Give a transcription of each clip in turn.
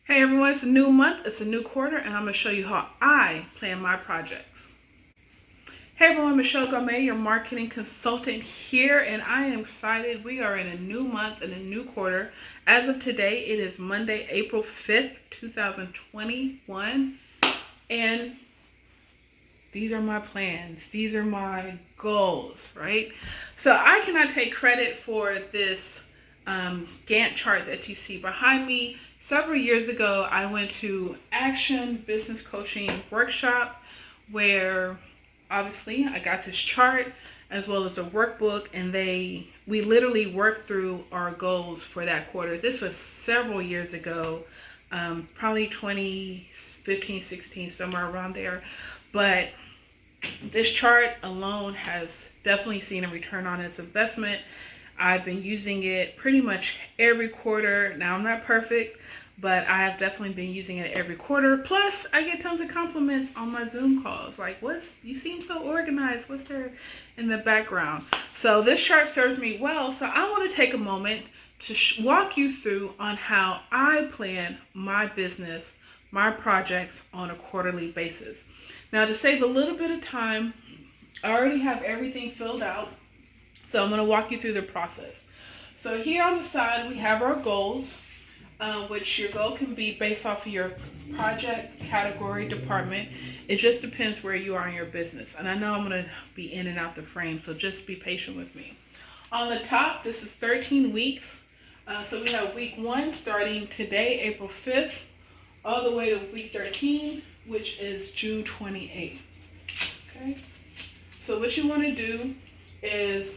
Hey everyone, it's a new month, it's a new quarter, and I'm going to show you how I plan my projects. Hey everyone, Michelle Gourmet, your marketing consultant here, and I am excited. We are in a new month and a new quarter. As of today, it is Monday, April 5th, 2021, and these are my plans. These are my goals, right? So I cannot take credit for this Gantt chart that you see behind me. Several years ago, I went to Action Business Coaching Workshop where obviously I got this chart as well as a workbook, and we literally worked through our goals for that quarter. This was several years ago, probably 2015, 16, somewhere around there. But this chart alone has definitely seen a return on its investment. I've been using it pretty much every quarter. Now, I'm not perfect, but I have definitely been using it every quarter. Plus, I get tons of compliments on my Zoom calls. Like, you seem so organized. What's there in the background? So this chart serves me well. So I want to take a moment to walk you through on how I plan my business, my projects on a quarterly basis. Now, to save a little bit of time, I already have everything filled out. So I'm going to walk you through the process. So here on the side, we have our goals, which your goal can be based off of your project, category, department. It just depends where you are in your business. And I know I'm going to be in and out the frame, so just be patient with me. On the top, this is 13 weeks. So we have week 1 starting today, April 5th, all the way to week 13, which is June 28th. Okay? So what you want to do is,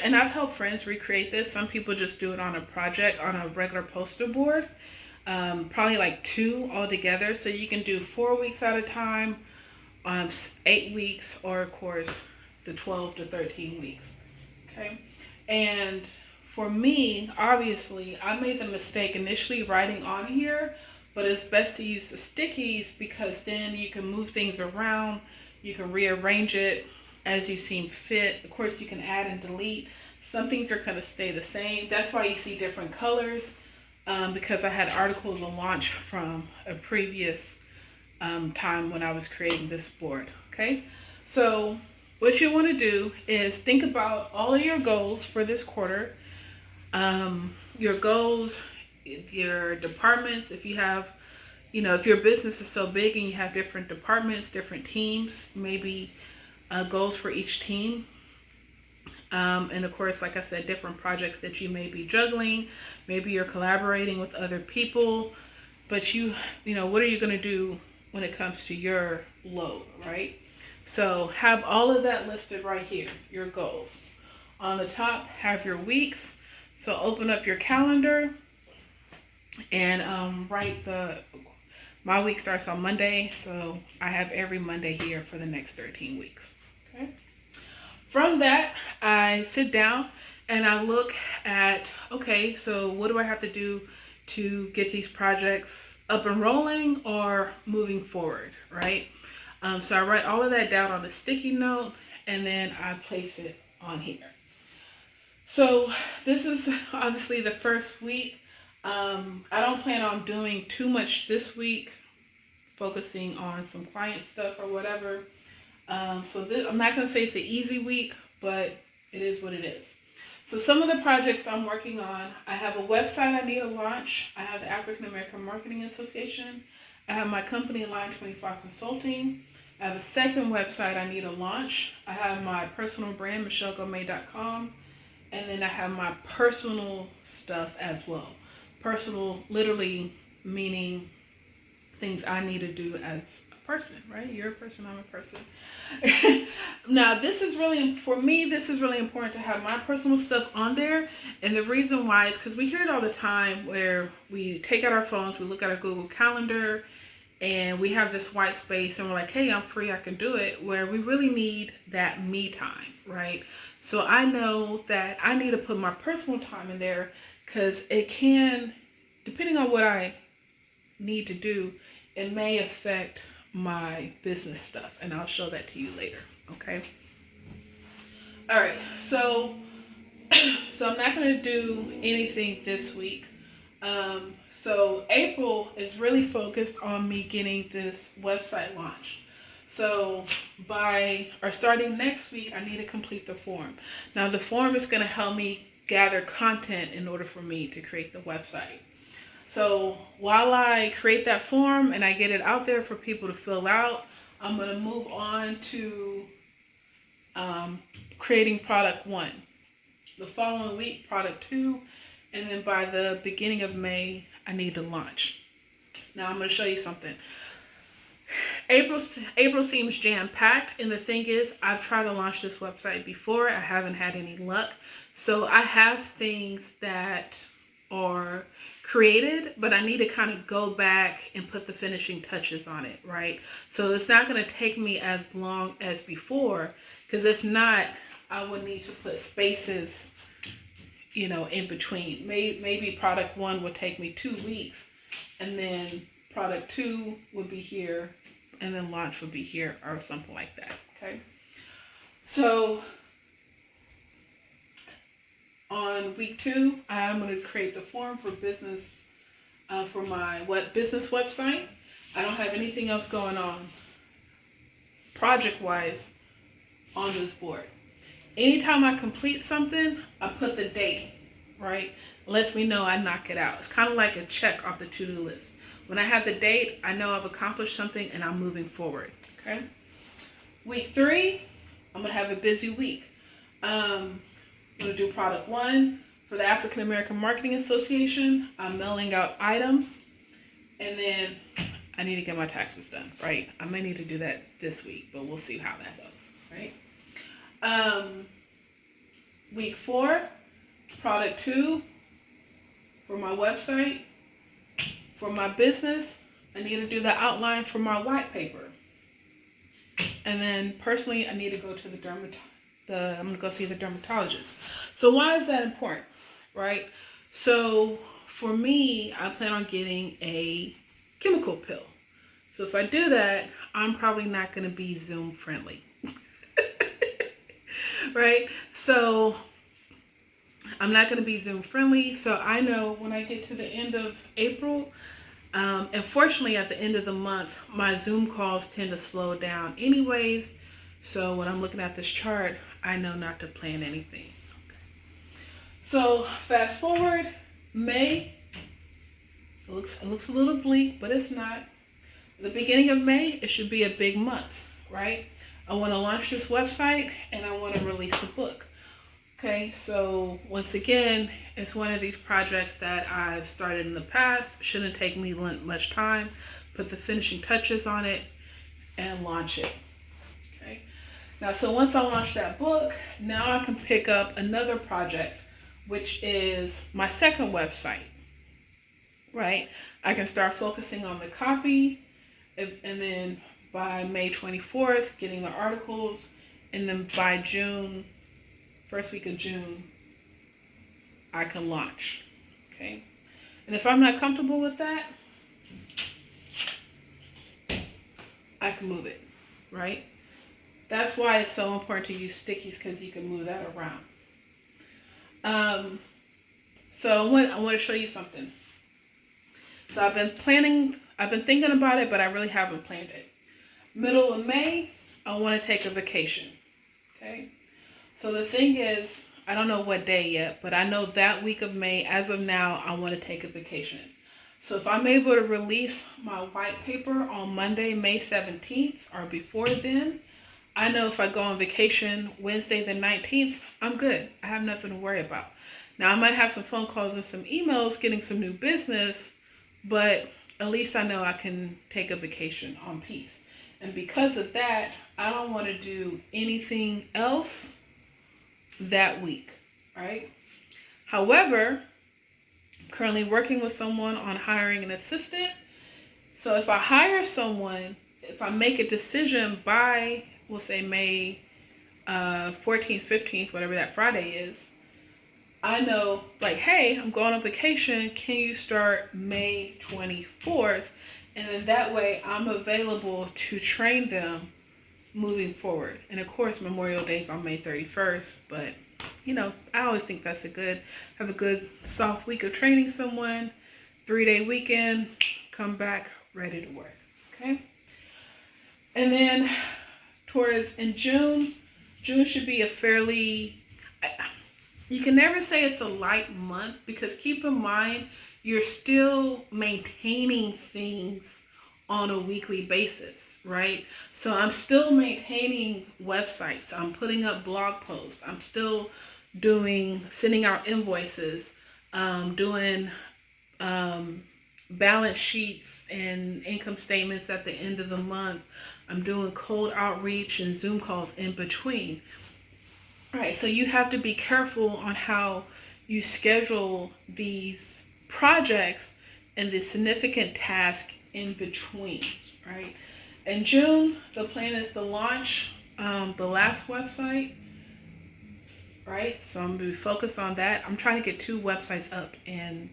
and I've helped friends recreate this. Some people just do it on a project, on a regular poster board, probably like 2 altogether. So you can do 4 weeks at a time, 8 weeks, or of course the 12 to 13 weeks. Okay, and for me, obviously, I made the mistake initially writing on here, but it's best to use the stickies because then you can move things around, you can rearrange it as you seem fit. Of course, you can add and delete. Some things are going to stay the same. That's why you see different colors, because I had articles on launch from a previous time when I was creating this board. Okay, so what you want to do is think about all of your goals for this quarter. Your goals, your departments, if you have, if your business is so big and you have different departments, different teams, maybe goals for each team. And of course, like I said, different projects that you may be juggling. Maybe you're collaborating with other people, but what are you going to do when it comes to your load, right? So have all of that listed right here, your goals. On the top, have your weeks. So open up your calendar and write my week starts on Monday, so I have every Monday here for the next 13 weeks. Okay. From that, I sit down and I look at, okay, so what do I have to do to get these projects up and rolling or moving forward, right? So I write all of that down on a sticky note and then I place it on here. So this is obviously the first week. I don't plan on doing too much this week, focusing on some client stuff or whatever. So I'm not going to say it's an easy week, but it is what it is. So some of the projects I'm working on, I have a website I need to launch. I have the African American Marketing Association. I have my company, Line 25 Consulting. I have a second website I need to launch. I have my personal brand, michellegourmet.com. And then I have my personal stuff as well. Personal, literally meaning things I need to do as a person, right? You're a person, I'm a person. Now, for me, this is really important to have my personal stuff on there. And the reason why is because we hear it all the time where we take out our phones, we look at our Google Calendar, and we have this white space and we're like, hey, I'm free, I can do it, where we really need that me time, right? So I know that I need to put my personal time in there because it can, depending on what I need to do, it may affect my business stuff, and I'll show that to you later, okay? All right, so I'm not going to do anything this week. So April is really focused on me getting this website launched. So starting next week, I need to complete the form. Now the form is going to help me gather content in order for me to create the website. So while I create that form and I get it out there for people to fill out, I'm going to move on to creating product 1. The following week, product 2, and then by the beginning of May, I need to launch. Now I'm going to show you something. April seems jam-packed, and the thing is, I've tried to launch this website before. I haven't had any luck. So I have things that are created, but I need to kind of go back and put the finishing touches on it, right? So it's not going to take me as long as before, because if not, I would need to put spaces, in between. Maybe product 1 would take me 2 weeks, and then product 2 would be here, and then launch would be here, or something like that. Okay. So on week 2, I'm going to create the form for business, for my business website. I don't have anything else going on project-wise on this board. Anytime I complete something, I put the date, right? It lets me know I knock it out. It's kind of like a check off the to-do list. When I have the date, I know I've accomplished something and I'm moving forward, okay? Week 3, I'm going to have a busy week. I'm going to do product 1 for the African American Marketing Association. I'm mailing out items, and then I need to get my taxes done, right? I may need to do that this week, but we'll see how that goes, right? Week 4, product 2 for my website. For my business, I need to do the outline for my white paper. And then personally, I need to go to I'm going to go see the dermatologist. So why is that important, right? So for me, I plan on getting a chemical pill. So if I do that, I'm probably not going to be Zoom friendly. Right? So I'm not going to be Zoom friendly. So I know when I get to the end of April, unfortunately at the end of the month, my Zoom calls tend to slow down anyways. So when I'm looking at this chart, I know not to plan anything. Okay. So fast forward, May. It looks a little bleak, but it's not. The beginning of May, it should be a big month, right? I want to launch this website and I want to release a book. Okay, so once again, it's one of these projects that I've started in the past. Shouldn't take me much time. Put the finishing touches on it and launch it. Okay, now so once I launch that book, now I can pick up another project, which is my second website. Right, I can start focusing on the copy, and then by May 24th, getting the articles, and then by June, first week of June, I can launch, okay? And if I'm not comfortable with that, I can move it, right? That's why it's so important to use stickies, because you can move that around. So I want to show you something. So I've been thinking about it, but I really haven't planned it. Middle of May, I want to take a vacation, okay? So the thing is, I don't know what day yet, but I know that week of May, as of now, I want to take a vacation. So if I'm able to release my white paper on Monday, May 17th, or before then, I know if I go on vacation Wednesday the 19th, I'm good. I have nothing to worry about. Now, I might have some phone calls and some emails getting some new business, but at least I know I can take a vacation on peace. And because of that, I don't want to do anything else that week, right? However, I'm currently working with someone on hiring an assistant. So if I hire someone, if I make a decision by, we'll say May 14th, 15th, whatever that Friday is, I know, like, hey, I'm going on vacation. Can you start May 24th? And then that way I'm available to train them moving forward. And of course, Memorial Day is on May 31st. But, I always think that's have a good soft week of training someone. 3-day weekend, come back ready to work. Okay. And then in June should be a fairly, you can never say it's a light month, because keep in mind, you're still maintaining things on a weekly basis, right? So I'm still maintaining websites. I'm putting up blog posts. I'm still sending out invoices, doing balance sheets and income statements at the end of the month. I'm doing cold outreach and Zoom calls in between. All right, so you have to be careful on how you schedule these projects and the significant task in between, right? In June, the plan is to launch the last website, right? So I'm going to be focused on that. I'm trying to get 2 websites up in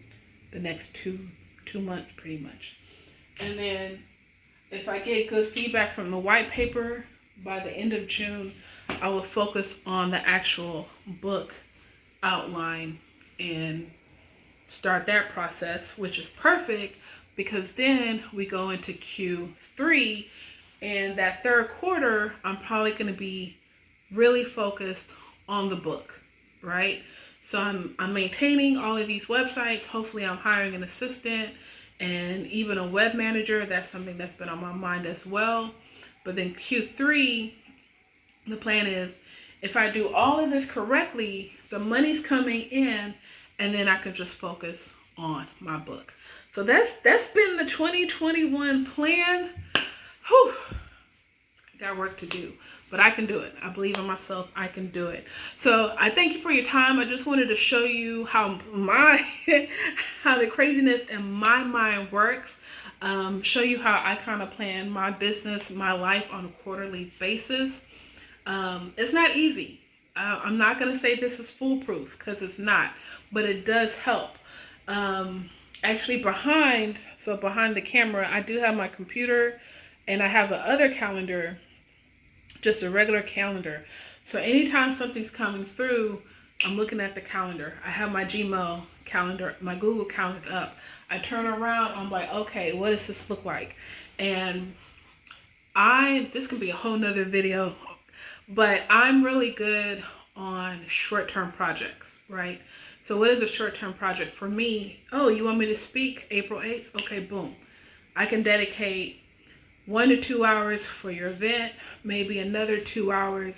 the next two months, pretty much. And then if I get good feedback from the white paper by the end of June, I will focus on the actual book outline and start that process, which is perfect, because then we go into Q3, and that third quarter, I'm probably going to be really focused on the book, right? So I'm maintaining all of these websites. Hopefully I'm hiring an assistant and even a web manager. That's something that's been on my mind as well. But then Q3, the plan is, if I do all of this correctly, the money's coming in, and then I can just focus on my book. So that's been the 2021 plan. Whew. I got work to do, but I can do it. I believe in myself. I can do it. So I thank you for your time. I just wanted to show you how how the craziness in my mind works. Show you how I kind of plan my business, my life on a quarterly basis. It's not easy. I'm not going to say this is foolproof, because it's not, but it does help. Actually behind the camera, I do have my computer, and I have another calendar, just a regular calendar. So anytime something's coming through, I'm looking at the calendar. I have my Gmail calendar, my Google calendar up. I turn around, I'm like, okay, what does this look like? And this can be a whole nother video, but I'm really good on short-term projects, right? So what is a short-term project for me? Oh, you want me to speak April 8th? Okay, boom. I can dedicate 1 to 2 hours for your event, maybe another 2 hours,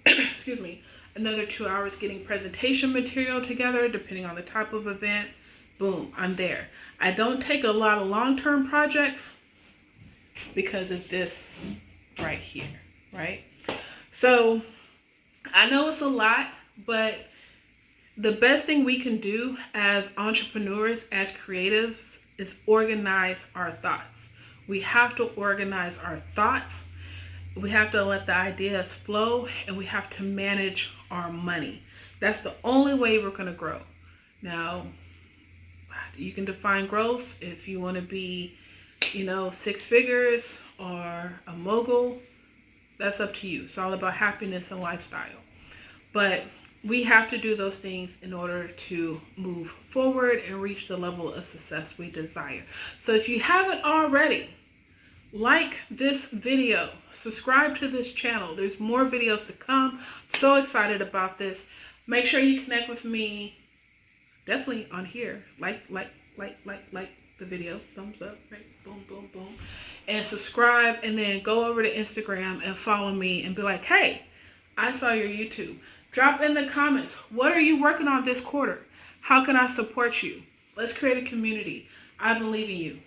excuse me, another 2 hours getting presentation material together, depending on the type of event. Boom, I'm there. I don't take a lot of long-term projects because of this right here, right? So I know it's a lot, but the best thing we can do as entrepreneurs, as creatives, is organize our thoughts. We have to organize our thoughts. We have to let the ideas flow, and we have to manage our money. That's the only way we're going to grow. Now, you can define growth if you want to be, 6 figures or a mogul. That's up to you. It's all about happiness and lifestyle. But we have to do those things in order to move forward and reach the level of success we desire. So if you haven't already, like this video, subscribe to this channel. There's more videos to come. I'm so excited about this. Make sure you connect with me definitely on here. Like the video. Thumbs up, right? Boom, boom, boom. And subscribe, and then go over to Instagram and follow me and be like, hey, I saw your YouTube. Drop in the comments, what are you working on this quarter? How can I support you? Let's create a community. I believe in you.